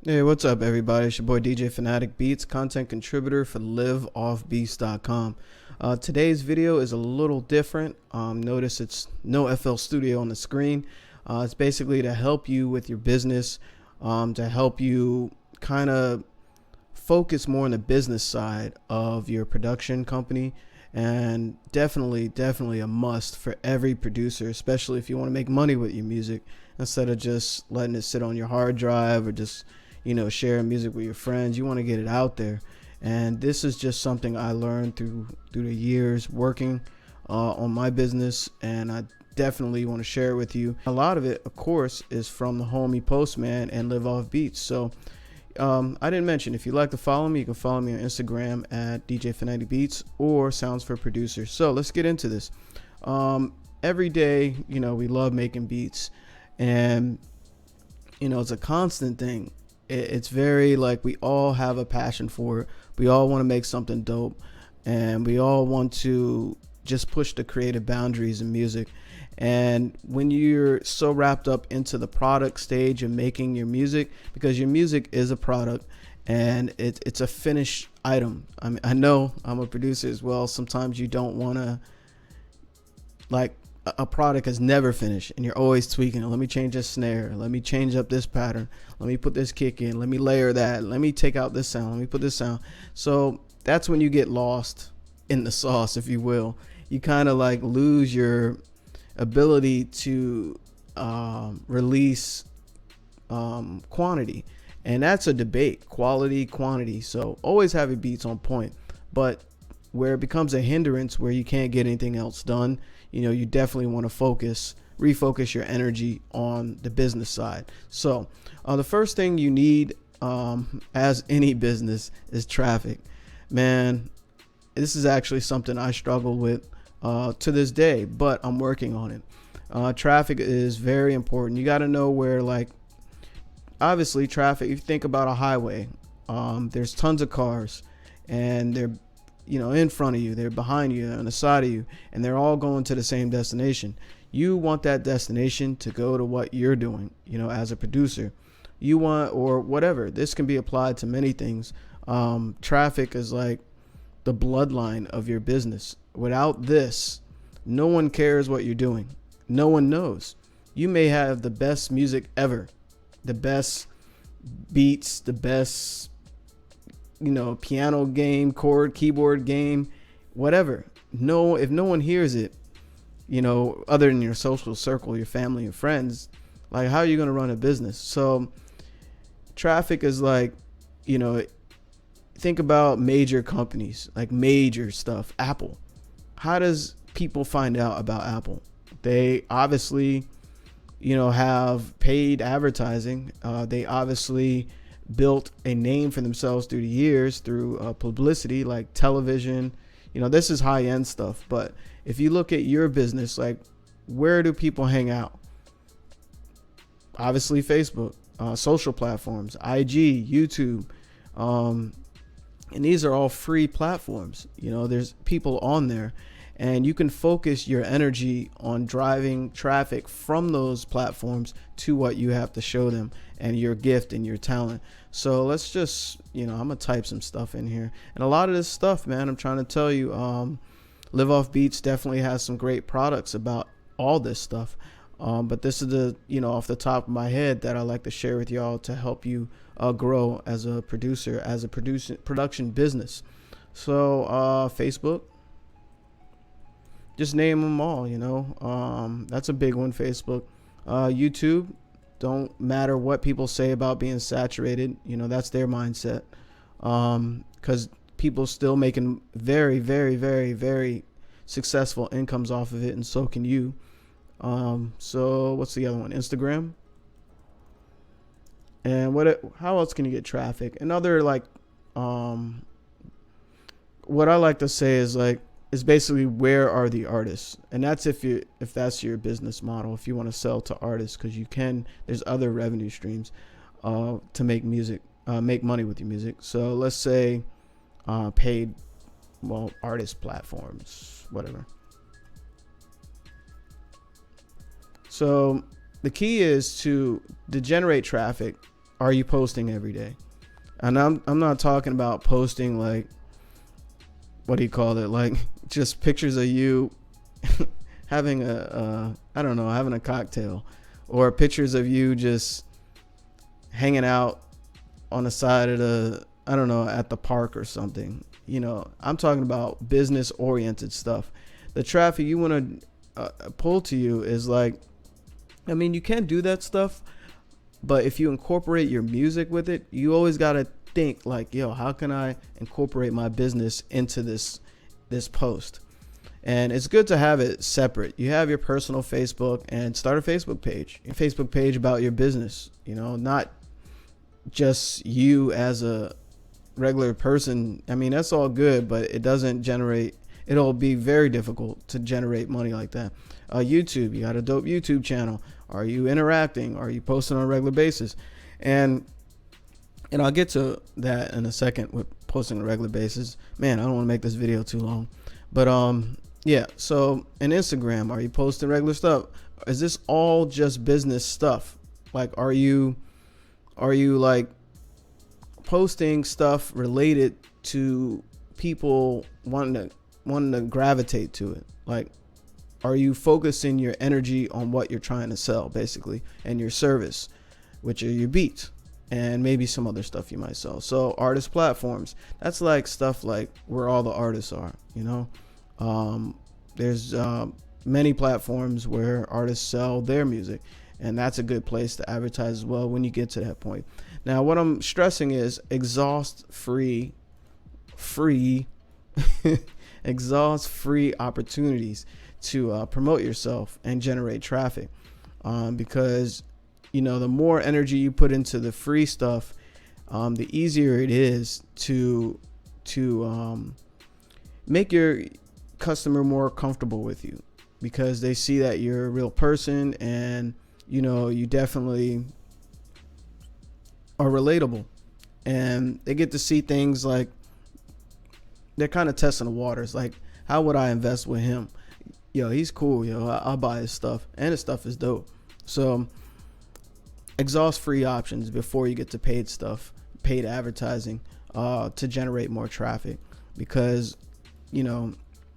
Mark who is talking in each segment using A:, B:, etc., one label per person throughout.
A: Hey, what's up, everybody? It's your boy DJ Fanatic Beats, content contributor for Liveoffbeats.com. Today's video is a little different. Notice it's no FL Studio on the screen. It's basically to help you with your business, to help you kind of focus more on the business side of your production company. And definitely a must for every producer, especially if you want to make money with your music instead of just letting it sit on your hard drive or just sharing music with your friends. You want to get it out there, and this is just something I learned through the years working on my business, and I definitely want to share it with you. A lot of it, of course, is from the homie Postman and Live Off Beats. So I didn't mention, if you'd like to follow me, you can follow me on Instagram at DJ Fanatic Beats or Sounds for Producers. So let's get into this. Every day, we love making beats, and it's a constant thing. It's very like we all have a passion for it. We all want to make something dope, and we all want to just push the creative boundaries in music. And when you're so wrapped up into the product stage of making your music, because your music is a product and it's a finished item. I know I'm a producer as well. Sometimes you don't want to, like, a product is never finished and you're always tweaking it. Let me change this snare. Let me change up this pattern. Let me put this kick in. Let me layer that. Let me take out this sound. Let me put this sound. So that's when you get lost in the sauce, if you will. You kind of like lose your ability to release quantity, and that's a debate, quality, quantity. So always have your beats on point, but where it becomes a hindrance where you can't get anything else done, you definitely want to refocus your energy on the business side. So the first thing you need, as any business, is traffic. Man, this is actually something I struggle with to this day, but I'm working on it. Traffic is very important. You got to know where, like, obviously traffic, if you think about a highway, there's tons of cars, and they're in front of you, they're behind you, they're on the side of you, and they're all going to the same destination. You want that destination to go to what you're doing, as a producer. You want, or whatever, this can be applied to many things. Traffic is like the bloodline of your business. Without this, no one cares what you're doing. No one knows. You may have the best music ever, the best beats, the best piano game, keyboard game, whatever. If no one hears it, other than your social circle, your family and friends, like, how are you going to run a business? So traffic is like, think about major companies, like major stuff. Apple. How does people find out about Apple? They obviously, have paid advertising. They obviously built a name for themselves through the years through publicity, like television. This is high-end stuff. But if you look at your business, like, where do people hang out? Obviously Facebook, social platforms, IG, YouTube, and these are all free platforms. There's people on there, and you can focus your energy on driving traffic from those platforms to what you have to show them and your gift and your talent. So let's just, I'm gonna type some stuff in here, and a lot of this stuff, man, I'm trying to tell you, Live Off Beats definitely has some great products about all this stuff. But this is the, off the top of my head, that I like to share with y'all to help you grow as a producer, as a production business. So Facebook, just name them all. That's a big one. Facebook, YouTube. Don't matter what people say about being saturated. That's their mindset. Because people still making very, very, very, very successful incomes off of it, and so can you. So what's the other one? Instagram. And how else can you get traffic? Another, like, what I like to say is, like, is basically, where are the artists? And that's if that's your business model, if you want to sell to artists, because there's other revenue streams to make money with your music. So let's say paid, artist platforms, whatever. So the key is to generate traffic. are you posting every day? And I'm not talking about posting like, what do you call it? Like just pictures of you having I don't know, having a cocktail, or pictures of you just hanging out on the side of the, I don't know, at the park or something. You know, I'm talking about business oriented stuff. The traffic you want to pull to you is like, I mean, you can do that stuff, but if you incorporate your music with it, you always got to think like, yo, how can I incorporate my business into this post? And it's good to have it separate. You have your personal Facebook, and start a Facebook page about your business, you know, not just you as a regular person. I mean, that's all good, but it'll be very difficult to generate money like that. YouTube, you got a dope YouTube channel. Are you interacting? Are you posting on a regular basis? And I'll get to that in a second with posting on a regular basis. Man, I don't want to make this video too long. But yeah, so in Instagram, are you posting regular stuff? Is this all just business stuff? Like, are you like posting stuff related to people wanting to gravitate to it? Like, are you focusing your energy on what you're trying to sell, basically, and your service, which are your beats and maybe some other stuff you might sell? So artist platforms, that's like stuff like where all the artists are, you know. There's many platforms where artists sell their music, and that's a good place to advertise as well when you get to that point. Now, what I'm stressing is exhaust-free opportunities to promote yourself and generate traffic, because, you know, the more energy you put into the free stuff, the easier it is to make your customer more comfortable with you, because they see that you're a real person, and, you know, you definitely are relatable, and they get to see things like they're kind of testing the waters. Like, how would I invest with him? Yo, he's cool. Yo, I'll buy his stuff, and his stuff is dope. So exhaust free options before you get to paid stuff, paid advertising, to generate more traffic, because, you know,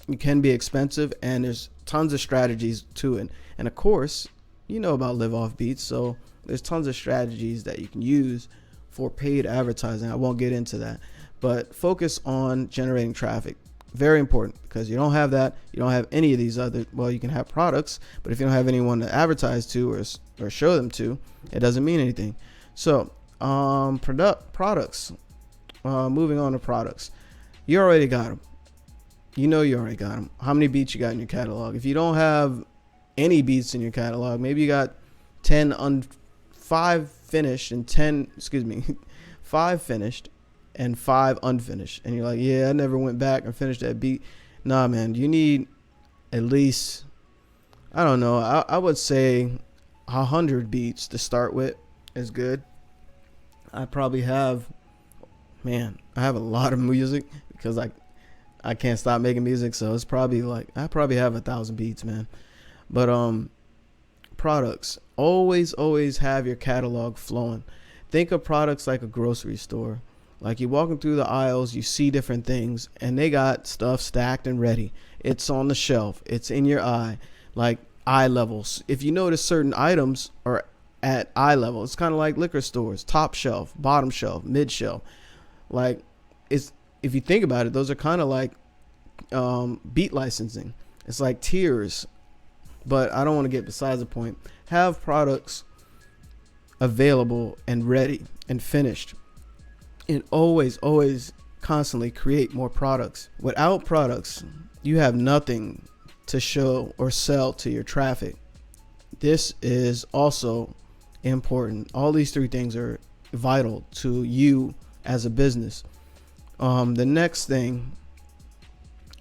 A: it can be expensive, and there's tons of strategies to it. And of course, you know about Liveoffbeats, so there's tons of strategies that you can use for paid advertising. I won't get into that, but focus on generating traffic. Very important, because you don't have that, you don't have any of these other, well, you can have products, but if you don't have anyone to advertise to or show them to, it doesn't mean anything. So products, moving on to products. You already got them. You know you already got them. How many beats you got in your catalog? If you don't have any beats in your catalog, maybe you got 5 finished and 5 finished and 5 unfinished, and you're like, yeah, I never went back and finished that beat. Nah, man, you need at least, I don't know, I would say 100 beats to start with is good. I probably have, man, I have a lot of music, because I can't stop making music, so it's probably like, I probably have 1,000 beats, man. But products, always have your catalog flowing. Think of products like a grocery store. Like, you're walking through the aisles, you see different things, and they got stuff stacked and ready. It's on the shelf, it's in your eye, like eye levels. If you notice, certain items are at eye level. It's kind of like liquor stores: top shelf, bottom shelf, mid shelf. Like, it's, if you think about it, those are kind of like beat licensing. It's like tiers. But I don't want to get besides the point. Have products available and ready and finished, and always constantly create more products. Without products, you have nothing to show or sell to your traffic. This is also important. All these 3 things are vital to you as a business. The next thing,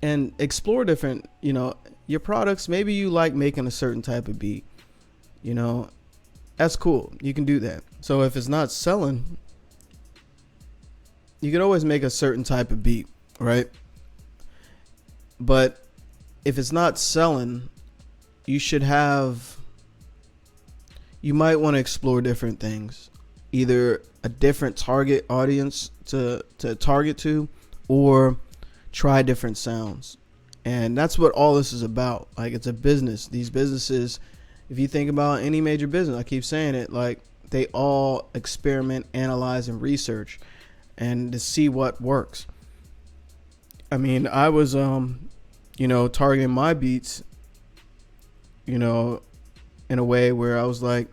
A: and explore different, you know, your products. Maybe you like making a certain type of beat, you know, that's cool. You can do that. So if it's not selling, you can always make a certain type of beat, right? But if it's not selling, you might want to explore different things. Either a different target audience to target to, or try different sounds. And that's what all this is about. Like, it's a business. These businesses, if you think about any major business, I keep saying it, like, they all experiment, analyze, and research, and to see what works. I mean, I was targeting my beats, in a way where I was like,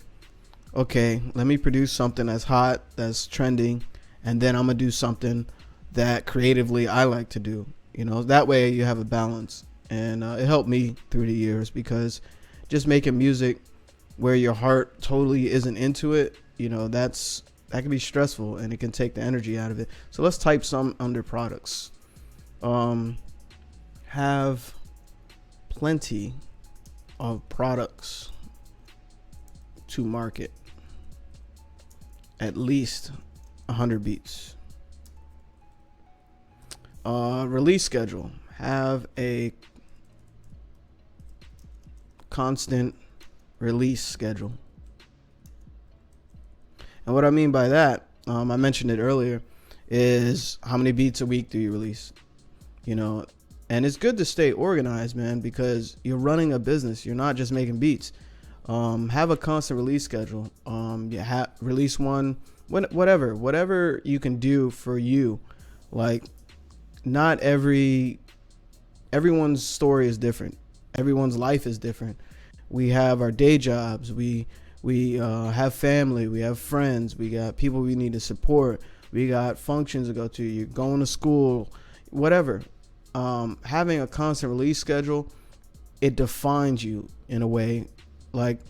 A: okay, let me produce something that's hot, that's trending, and then I'm gonna do something that creatively I like to do. That way you have a balance. And it helped me through the years, because just making music where your heart totally isn't into it, that can be stressful, and it can take the energy out of it. So let's type some under products. Have plenty of products to market. At least 100 beats. Release schedule. Have a constant release schedule. And what I mean by that, I mentioned it earlier, is how many beats a week do you release? And it's good to stay organized, man, because you're running a business. You're not just making beats. Have a constant release schedule. Release one, whatever you can do for you. Like, not everyone's story is different. Everyone's life is different. We have our day jobs. We have family. We have friends. We got people we need to support. We got functions to go to. You're going to school, whatever. Having a constant release schedule, it defines you in a way. Like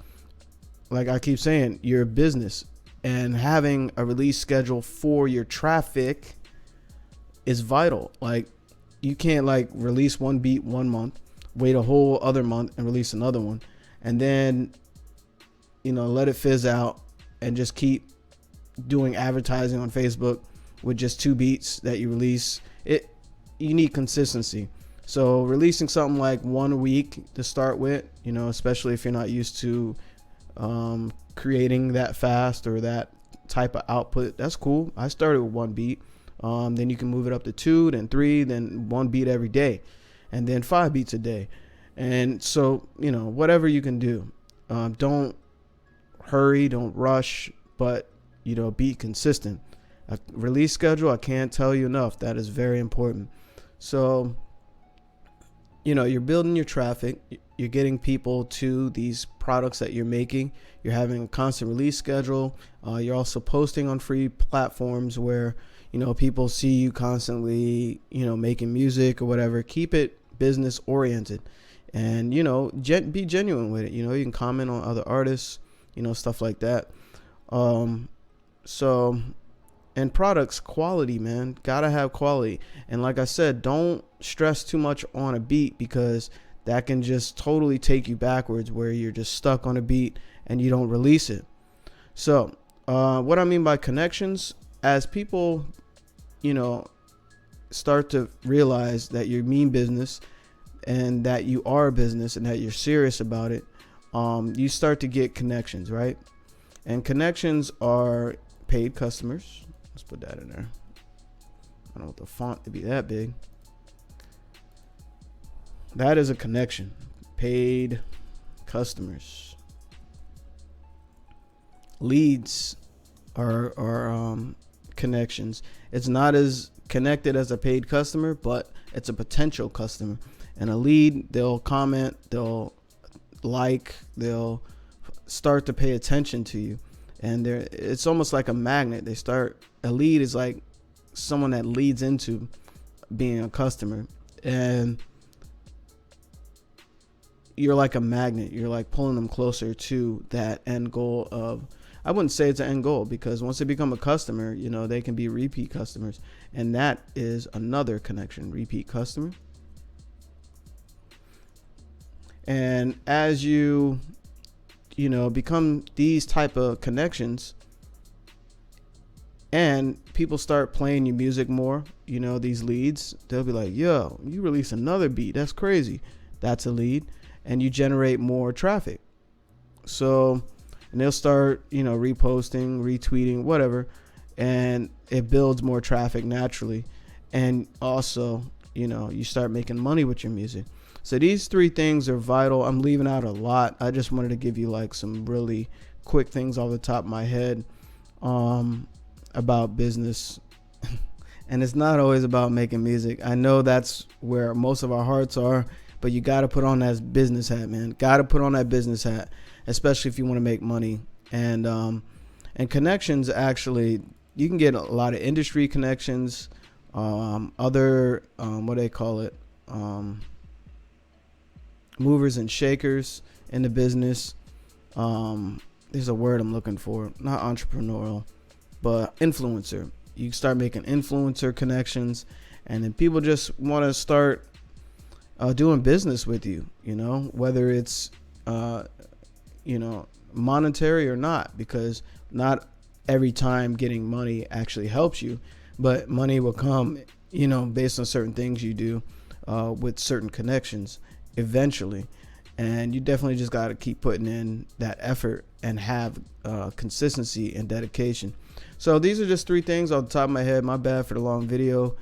A: I keep saying, you're a business, and having a release schedule for your traffic is vital. Like, you can't release one beat one month, wait a whole other month and release another one, and then let it fizz out, and just keep doing advertising on Facebook with just 2 beats that you release. You need consistency. So releasing something like one a week to start with, especially if you're not used to creating that fast or that type of output, that's cool. I started with 1 beat. Then you can move it up to 2, then 3, then 1 beat every day, and then 5 beats a day. And so, whatever you can do. Don't hurry, don't rush, but, be consistent. A release schedule, I can't tell you enough. That is very important. So, you're building your traffic. You're getting people to these products that you're making. You're having a constant release schedule. You're also posting on free platforms where, people see you constantly, making music or whatever. Keep it business oriented, and, be genuine with it. You can comment on other artists, stuff like that. And products, quality, man. Gotta have quality. And like I said, don't stress too much on a beat, because that can just totally take you backwards, where you're just stuck on a beat and you don't release it. So what I mean by connections, as people, start to realize that you mean business, and that you are a business, and that you're serious about it, you start to get connections, right? And connections are paid customers. Let's put that in there. I don't want the font to be that big. That is a connection. Paid customers. Leads are connections. It's not as connected as a paid customer, but it's a potential customer. And a lead, they'll comment, they'll like, they'll start to pay attention to you. And it's almost like a magnet. A lead is like someone that leads into being a customer, and you're like a magnet. You're like pulling them closer to that end goal of, I wouldn't say it's an end goal, because once they become a customer, they can be repeat customers, and that is another connection, repeat customer. And as you become these type of connections, and people start playing your music more, these leads, they'll be like, yo, you release another beat, that's crazy. That's a lead, and you generate more traffic. So, and they'll start, reposting, retweeting, whatever. and it builds more traffic naturally. And also, you start making money with your music. So these three things are vital. I'm leaving out a lot. I just wanted to give you like some really quick things off the top of my head about business. And it's not always about making music. I know that's where most of our hearts are, but you got to put on that business hat, man. Got to put on that business hat, especially if you want to make money. And connections, actually, you can get a lot of industry connections, other, what do they call it? Movers and shakers in the business. There's a word I'm looking for, not entrepreneurial, but influencer. You start making influencer connections, and then people just want to start doing business with you, whether it's, monetary or not, because not every time getting money actually helps you, but money will come, based on certain things you do with certain connections eventually. And you definitely just got to keep putting in that effort and have consistency and dedication. So these are just three things off the top of my head. My bad for the long video,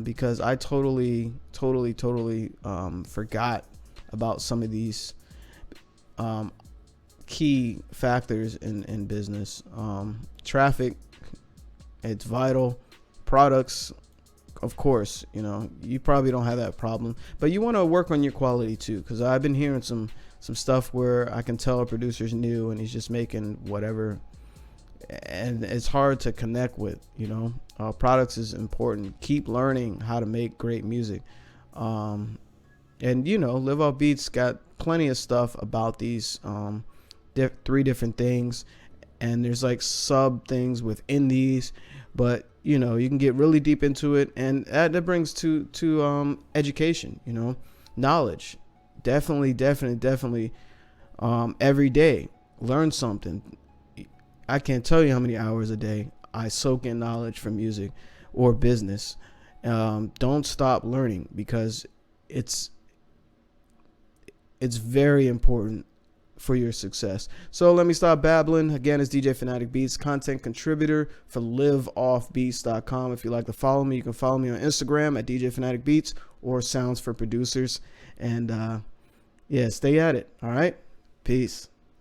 A: because I totally forgot about some of these key factors in business. Traffic, it's vital. Products, of course, you probably don't have that problem, but you want to work on your quality too, because I've been hearing some stuff where I can tell a producer's new and he's just making whatever, and it's hard to connect with. Products is important. Keep learning how to make great music. And Liveoffbeats got plenty of stuff about these three different things, and there's like sub things within these, but you can get really deep into it, and that brings to education, knowledge. Definitely every day learn something. I can't tell you how many hours a day I soak in knowledge from music or business. Don't stop learning, because it's very important for your success. So let me stop babbling. Again, it's DJ Fanatic Beats, content contributor for Liveoffbeats.com. If you like to follow me, you can follow me on Instagram at DJ Fanatic Beats or Sounds for Producers. And yeah, stay at it. All right. Peace.